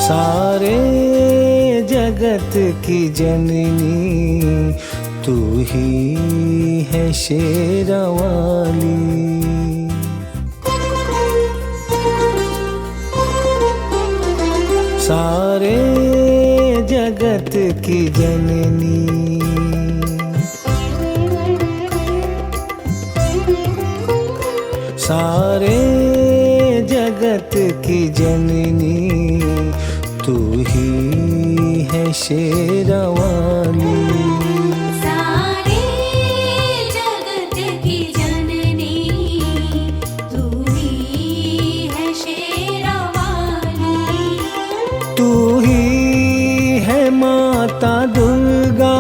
सारे जगत की जननी तू ही है शेरावाली। सारे जगत की जननी सारे जगत की जननी तू ही है शेरावाली। सारे जगत की जननी तू ही है शेरावाली। तू ही है माता दुर्गा,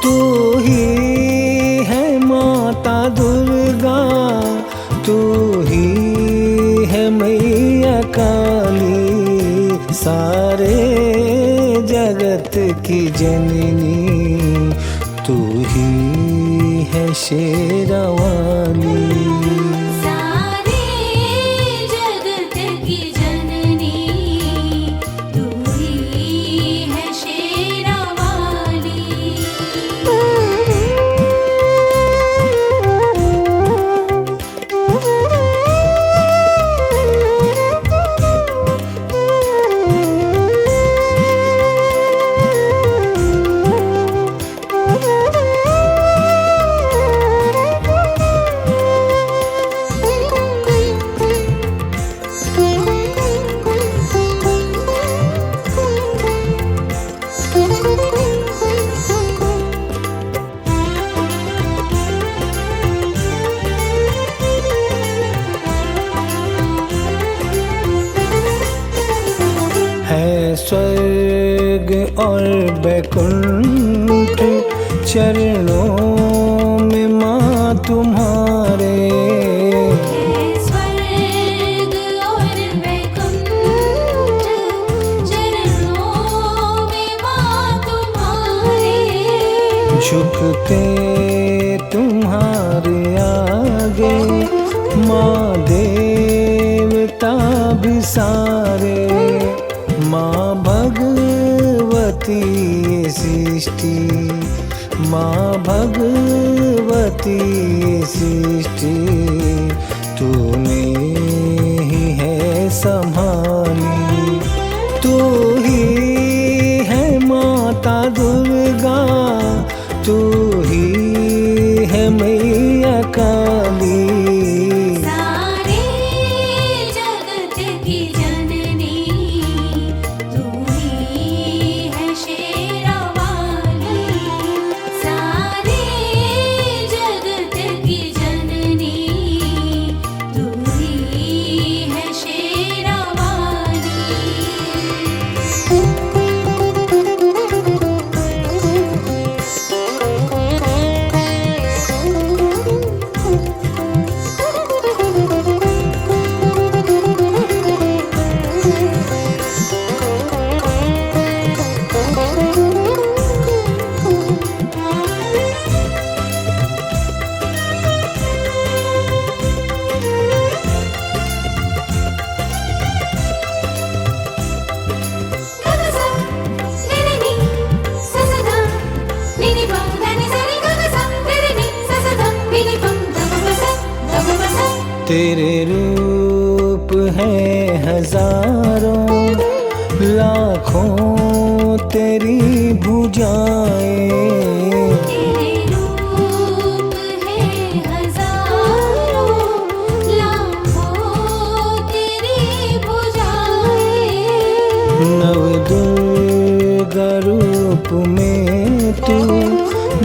तू ही है माता दुर्गा, तू ही है मैया काली। सारे जगत की जननी तू ही है शेरावाली। सारे जगत की जननी तू ही है शेरावाली। है स्वर्ग और बैकुंठ चरणों में माँ तुम्हारे। स्वर्ग और वैकुंठ चरणों में माँ तुम्हारे। झुकते तुम्हारे आगे माँ देवता भी सारे। माँ भगवती सृष्टि, माँ भगवती सृष्टि तूने ही है संभाली। तू ही है माता दुर्गा, तू ही है मैया काली। सारे जगत की जननी तू ही है शेरावाली। सारे जगत की जननी तू ही है शेरावाली। तेरे रूप है हजारों लाखों तेरी भुजाएं। तेरे रूप है हजारों लाखों तेरी भुजाएं। नव दुर्गा रूप में तू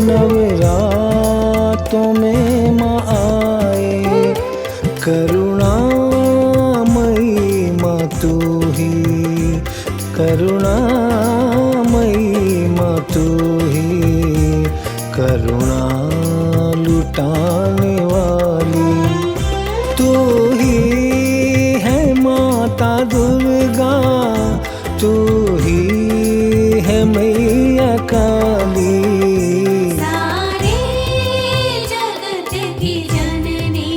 नवरातों में माँ आए। करुणामयी माँ तू ही, करुणामयी माँ तू ही, करुणा लुटाने वाली। तू ही है माता दुर्गा, तू ही है मैया काली। सारे जगत की जननी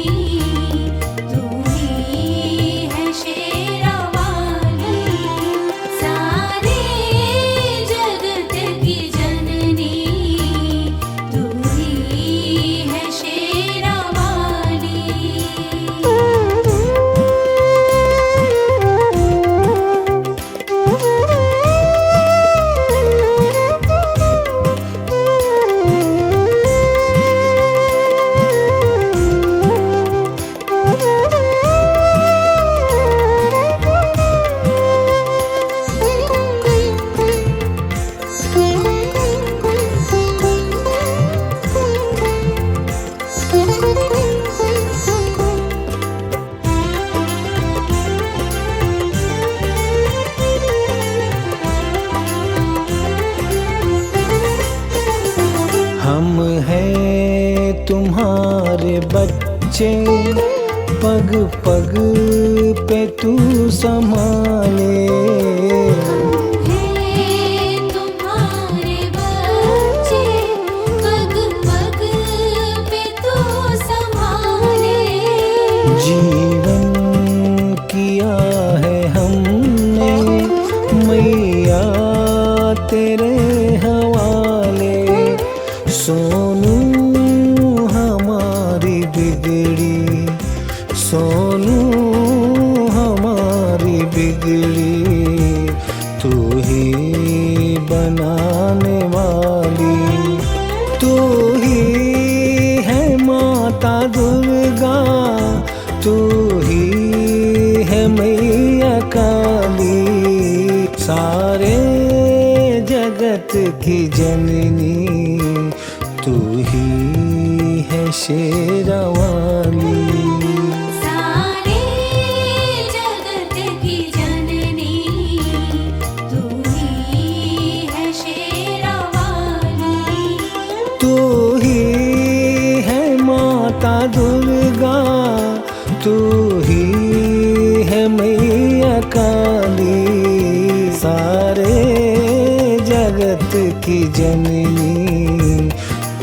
हम हैं तुम्हारे बच्चे, पग पग पे तू संभाले। है तुम्हारे बच्चे, पग पग पे तू संभाले। जीवन किया है हमने मैया तेरे हवाले। सोनू हमारी बिगड़ी, सोनू हमारी बिगड़ी, तू ही बनाने वाली। तू ही है माता दुर्गा, तू ही है मैया काली। सारे जगत की जननी, तू ही है शेरावाली। सारे जगत की जननी, तू ही है शेरावाली। तू ही है माता दुर्गा, तू ही है मैया काली। सारे जगत की जननी,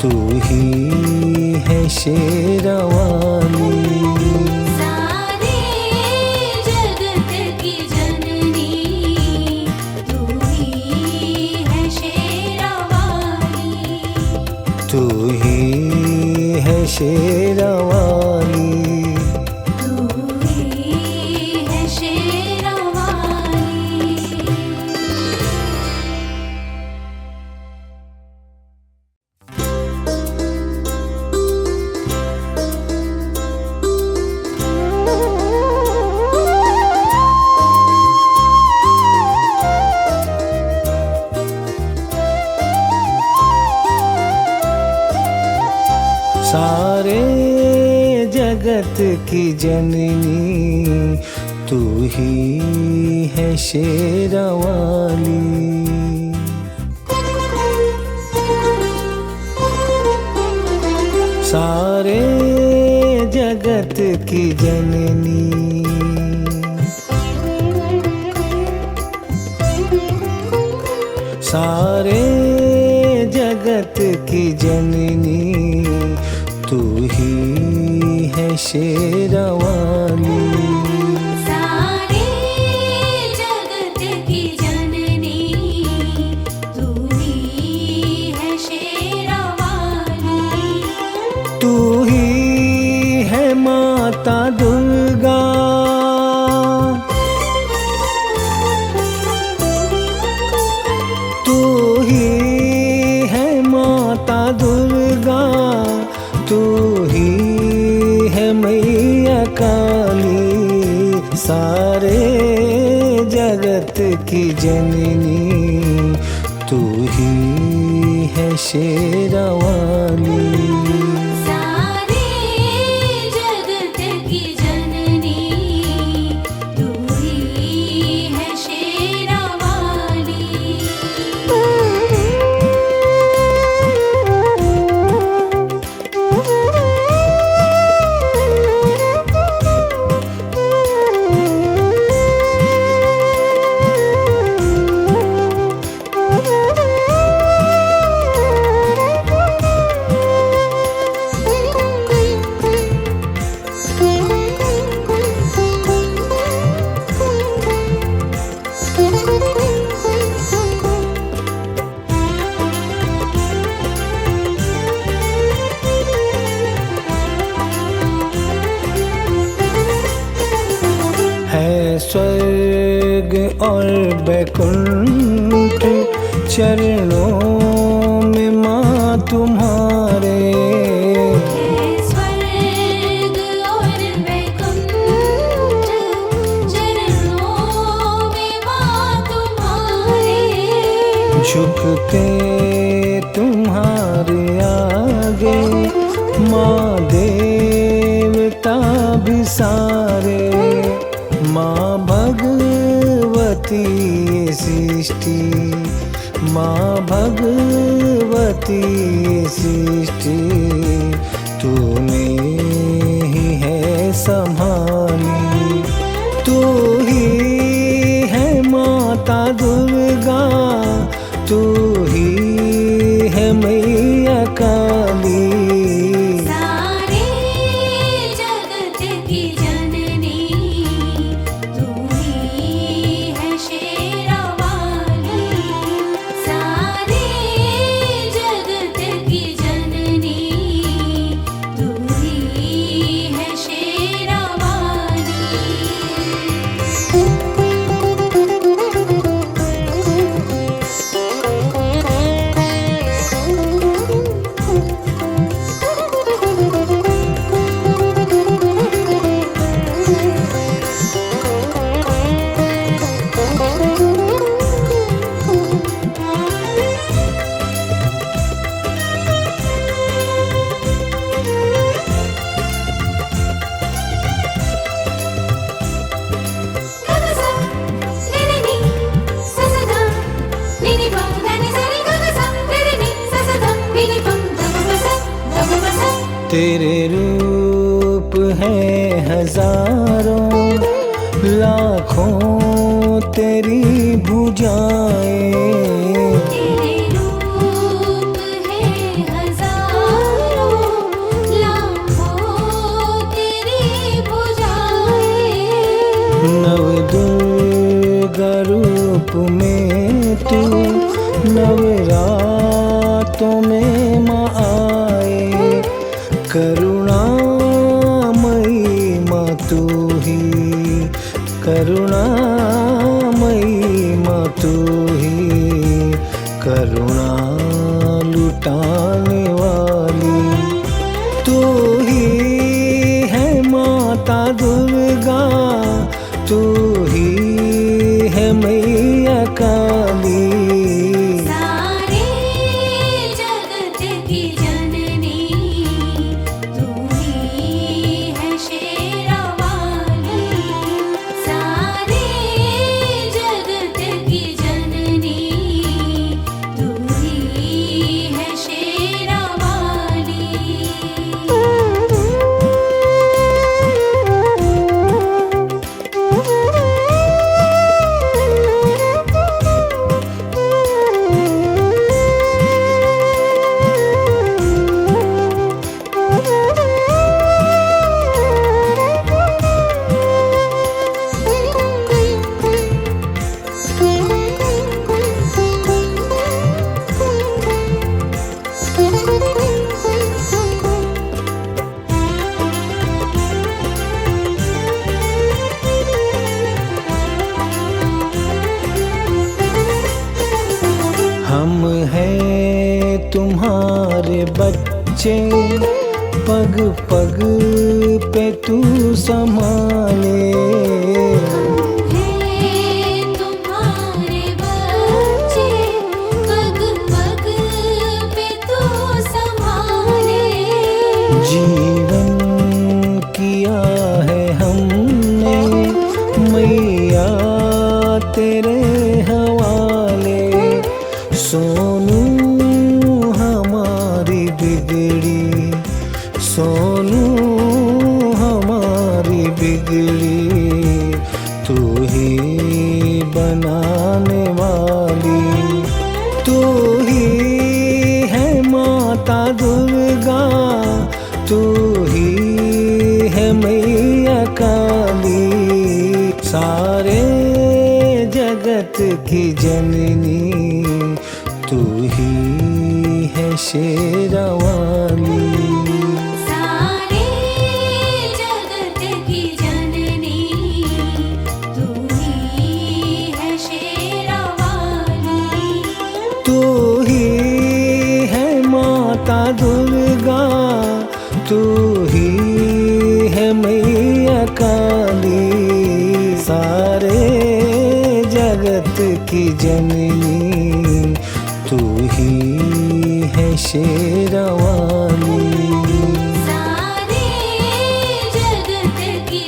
तू ही है शेरावाली। सारे जगत की जननी, तू ही है शेरावाली। तू ही है शेरावाली। तू ही है शेरावाली। सारे जगत की जननी, तू ही है शेरावाली। सारे जगत की जननी, सारे जगत की जननी, तू ही है शेरावाली। सारे जगत की जननी, तू ही है शेरावाली। तू ही है माता दुर्गा, तू ही है माता दुर्गा, तू ही है मैया काली। सारे जगत की जननी, तू ही है शेरावाली। सारे जगत की जननी, तू ही है शेरावाली। है स्वर्ग और बैकुंठ चरणों में माँ तुम्हारे। स्वर्ग और वैकुंठ चरणों में माँ तुम्हारे। झुकते तुम्हारे आगे माँ दे सारे। माँ भगवती ये सृष्टि, माँ भगवती ये सृष्टि तूने ही है संभाली। तू ही है माता दुर्गा, तू ही है मैया काली। सारे जगत की जननी तू ही है शेरावाली। सारे जगत की जननी तू ही है शेरावाली। तेरे रूप है हजारों, लाखों तेरी भुजाएं। तेरे रूप है हजारों, लाखों तेरी भुजाएं। नव दुर्गा रूप में तू, नवरातों में माँ आए। करुणामयी माँ तू ही, करुणामयी माँ तू ही, करुणा लुटाने वाली। तू ही है माता दुर्गा, तू ही है मैया काली। सारे जगत की जननी तू ही है शेरावाली। सारे जगत की जननी तू ही है शेरावाली। हम हैं तुम्हारे बच्चे, पग पग पे तू संभाले। है तुम्हारे बच्चे, पग पग पे तू संभाले। जीवन किया है हमने मैया तेरे हवाले। सोनू हमारी बिगड़ी, सोनू हमारी बिगड़ी, तू ही बनाने वाली। तू ही है माता दुर्गा, तू ही है मैया काली। सारे जगत की जननी तू ही है शेरावाली। सारे जगत की जननी तू ही है शेरावाली। तू ही है माता दुर्गा, तू ही है मैया काली। सारे जगत की जननी तू ही है शेरावाली। सारे जगत की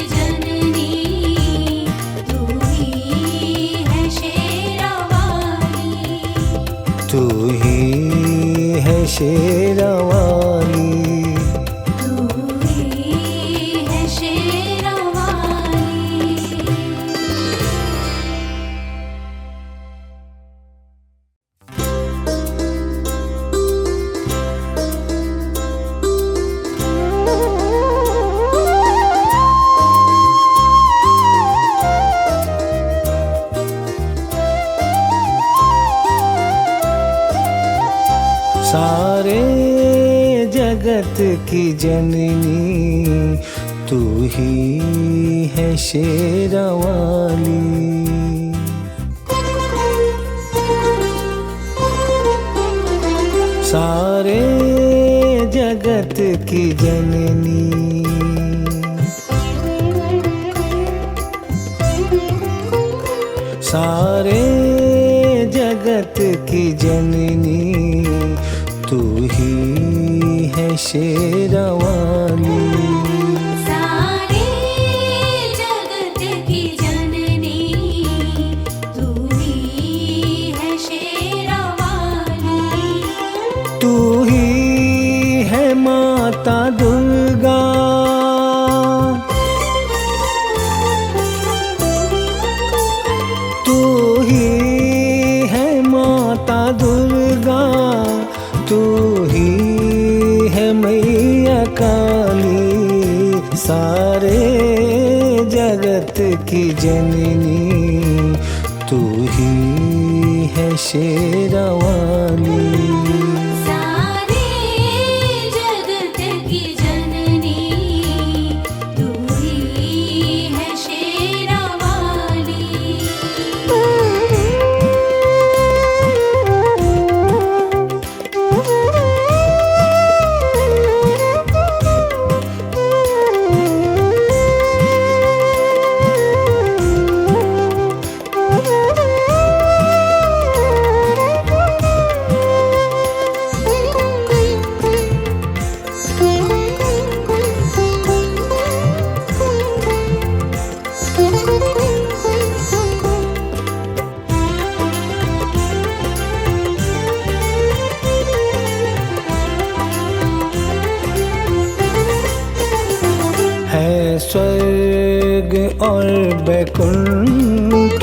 शेरावाली। तू ही है शेरावाली। सारे जगत की जननी तू ही है शेरावाली। सारे जगत की जननी सारे जगत की जननी तू ही है शेरावाली। सारे जगत की जननी तू ही है शेरावाली। तू ही है माता दुर्गा। तू ही है माता दुर्गा। तू ही है मैया काली। सारे जगत की जननी तू ही है शेरावाली। सारे जगत की जननी तू ही है शेरावाली। है स्वर्ग और बैकुंठ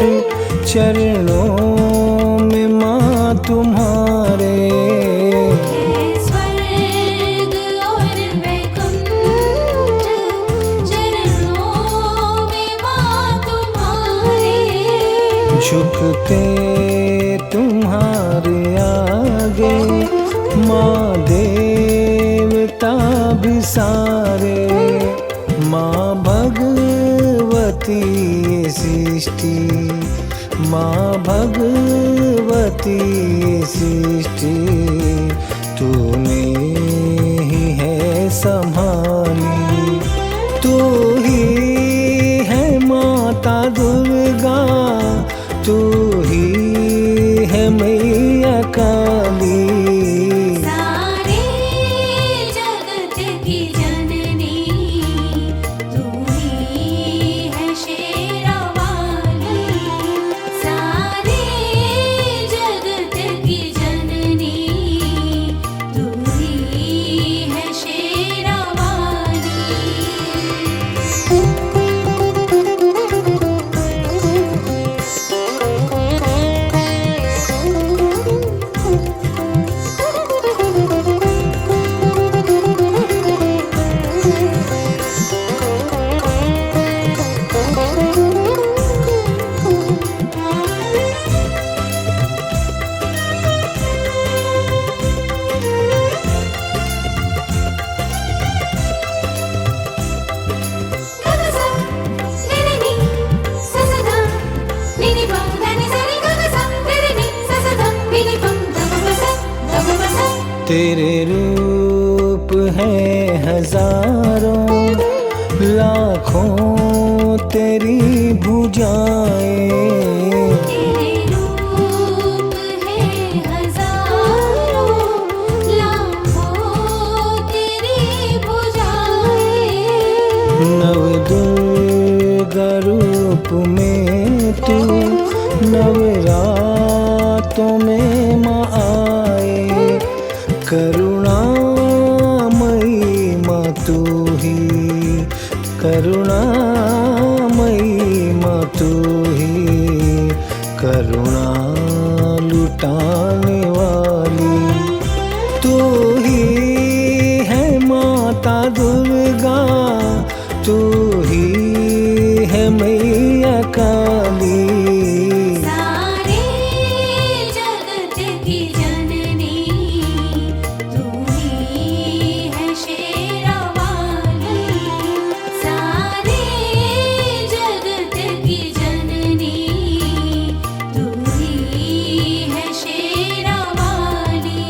चरणों में माँ तुम्हारे। स्वर्ग और वैकुंठ चरणों में माँ तुम्हारे। झुकते तुम्हारे आगे माँ देवता भी सारे। माँ भगवती ये सृष्टि माँ भगवती ये सृष्टि तूने ही है संभाली। तू ही है माता दुर्गा। तू ही है मैया काली। सारे जगत की जननी तू ही है शेरावाली। सारे जगत की जननी तू ही है शेरावाली। तेरे रूप हैं हजारों लाखों तेरी भुजाएं। तेरे रूप है हजारों लाखों तेरी भुजाएं। नव दुर्गा रूप में तू नवरातों में माँ आए। करुणा ही करुणामयी माँ तू ही करुणा लुटाने वाली। तू ही है माता दुर्गा, तू ही है मैया काली। सारे जगत की जननी तू ही है शेरावाली। सारे जगत की जननी तू ही है शेरावाली।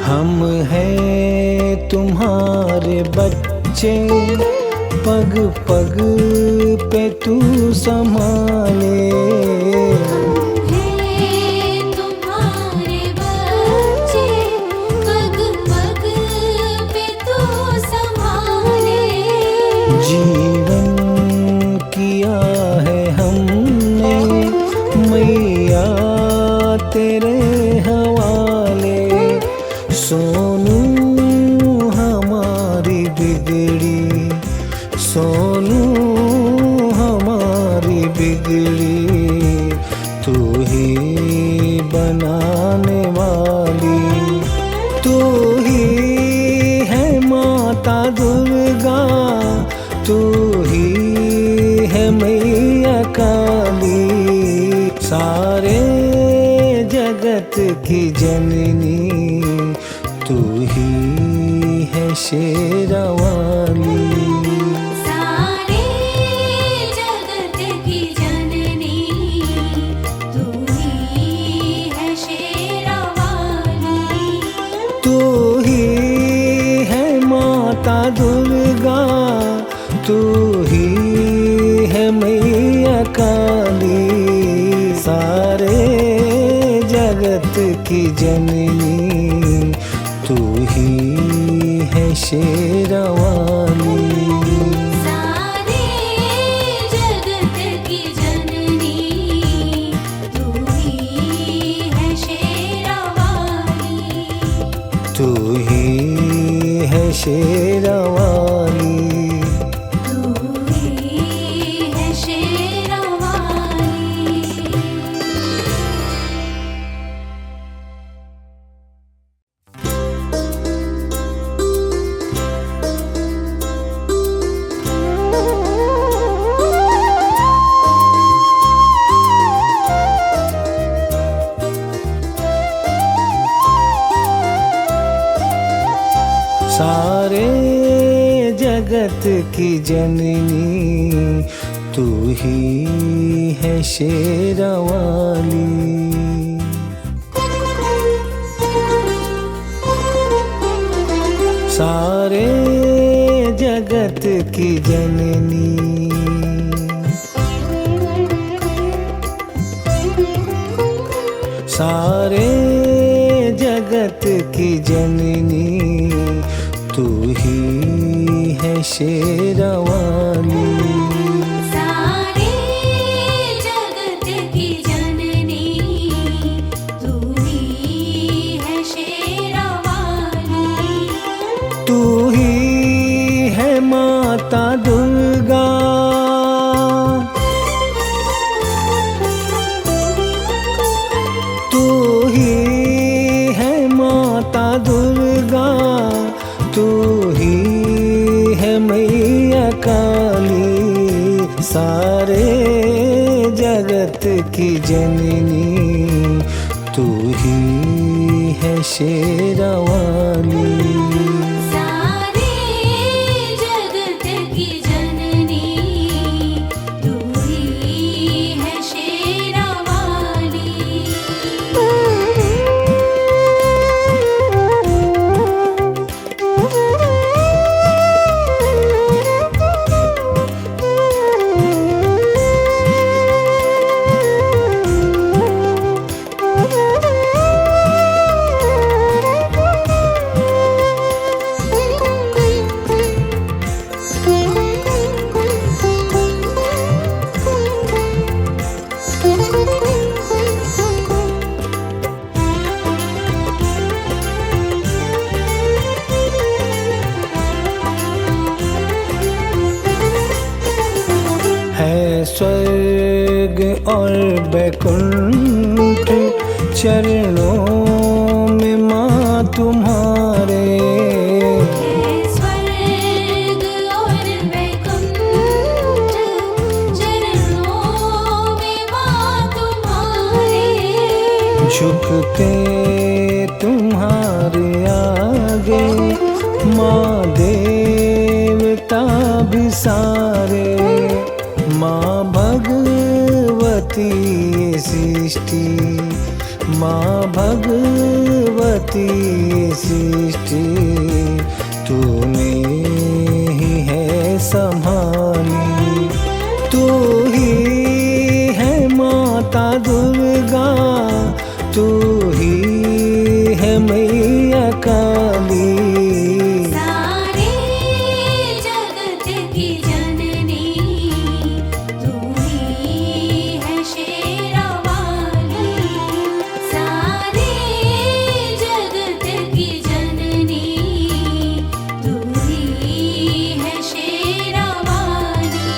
हम हैं तुम्हारे बच्चे, पग पग पे तू संभाले। है तुम्हारे बच्चे, पग पग पे तू संभाले। जीवन किया है हमने मैया तेरे हवाले। सोनू हमारी बिगड़ी, सोनू हमारी बिगड़ी, तू ही बनाने वाली। तू ही है माता दुर्गा, तू ही है मैया काली। सारे जगत की जननी तू ही है शेरावाली। सारे जगत की जननी तू ही है शेरावाली। तू ही है माता दुर्गा, तू ही है मैया काली। सारे जगत की जननी तू ही है शेरावाली। सारे जगत की जननी तू ही है शेरावाली। तू ही है शेरावाली। तू ही है शेरावाली। सारे जगत की जननी तू ही है शेरावाली। सारे जगत की जननी सारे जगत की जननी तू ही है शेरावाली। सारे जगत की जननी तू ही है शेरावाली। तू ही है माता दुर्गा, तू ही है माता दुर्गा, तू ही है मैया काली। सारे जगत की जननी तू ही है शेरावाली। सारे जगत की जननी तू ही है स्वर्ग और बैकुंठ चरणों में माँ तुम्हारे। है स्वर्ग और वैकुंठ चरणों में माँ तुम्हारे। झुकते तुम्हारे आगे माँ देवता भी सारे। माँ भगवती ये सृष्टि, माँ भगवती ये सृष्टि तूने ही है संभाली। तू ही है माता दुर्गा, तू ही है मैया काली। सारे जगत की जननी तू ही है शेरा वाली। सारे जगत की जननी तू ही है शेरा वाली।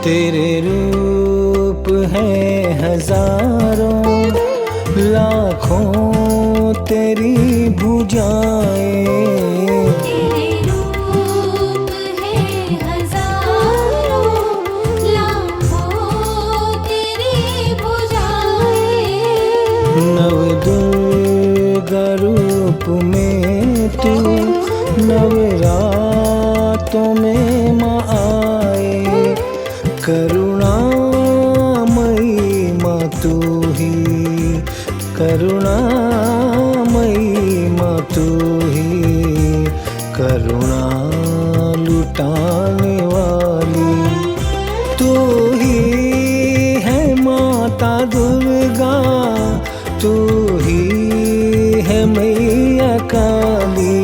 तेरे रूप हैं हजारों लाखों तेरी भुजाएं। तेरे रूप है हजारों लाखों तेरी भुजाएं। नव दुर्गा रूप में तू नवरातों में माँ आए। करुणामयी माँ तू ही, करुणामयी माँ तू ही, करुणा लुटाने वाली। तू ही है माता दुर्गा, तू ही है मैया काली।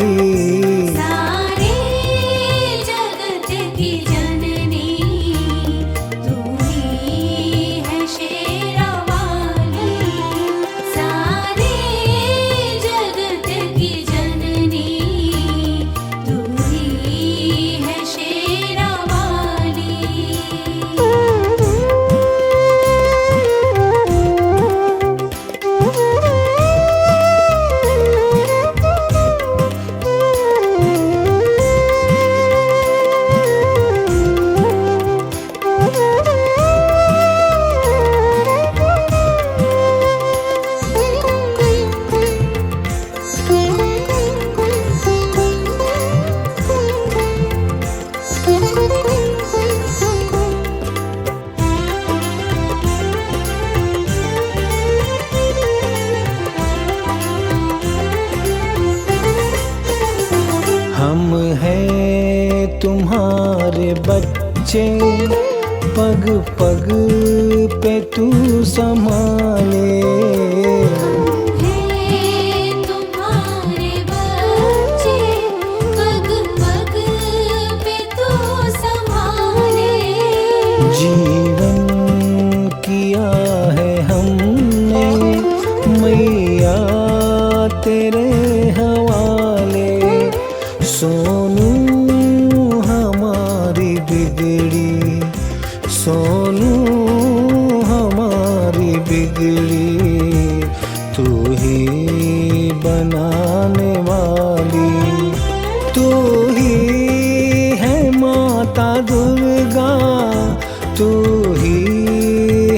सारे जगत की जननी तू ही है शेरा वाली। सारे जगत की जननी तू ही है शेरा वाली। हम हैं तुम्हारे बच्चे, पग पग पे तू संभाले। है तुम्हारे बच्चे, पग पग पे तू संभाले। जीवन किया है हमने मैया तेरे हवाले। सोनू हमारी बिगड़ी, सोनू हमारी बिगड़ी तू ही बनाने वाली। तू ही है माता दुर्गा, तू ही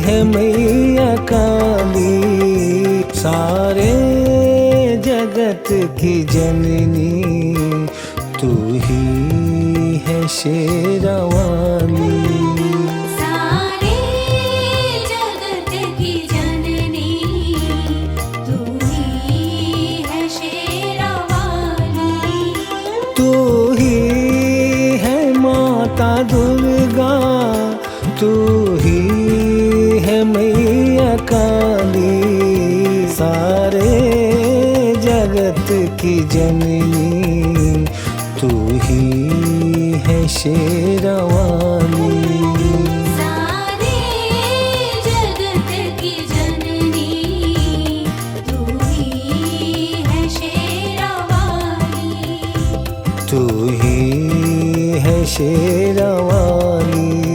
है मैया काली। सारे जगत की जननी तू ही है शेरावाली। सारे जगत की जननी तू ही है शेरावाली। तू ही है माता दुर्गा, तू ही है मैया काली। सारे जगत की जननी तू ही है शेरावाली। सारे जगत की जननी तू ही है शेरावाली। तू ही है शेरावाली।